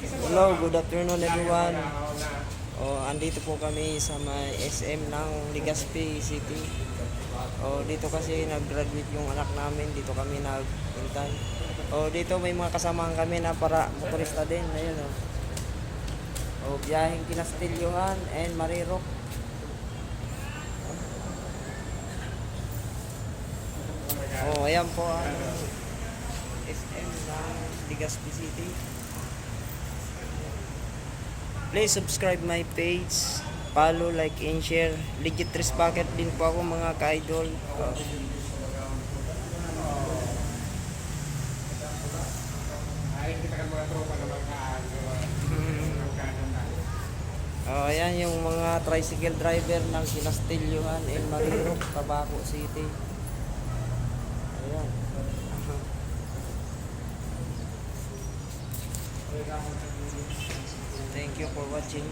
Hello, good afternoon everyone. Andito po kami sa may SM ng Legazpi City. Dito kasi nag-graduate yung anak namin, dito kami naghintay. Dito may mga kasamahan kami na para motorista din, ayun oh. Biyaheng Kinastilyohan and Marirok. Ayan po ang SM ng Legazpi City. Please subscribe my page, follow, like, and share. Legit Tres Bucket din po ako mga ka-idol. Ayan yung mga tricycle driver ng Kinastilyohan and Marirok, Tabaco City. Ayan. Thank you for watching.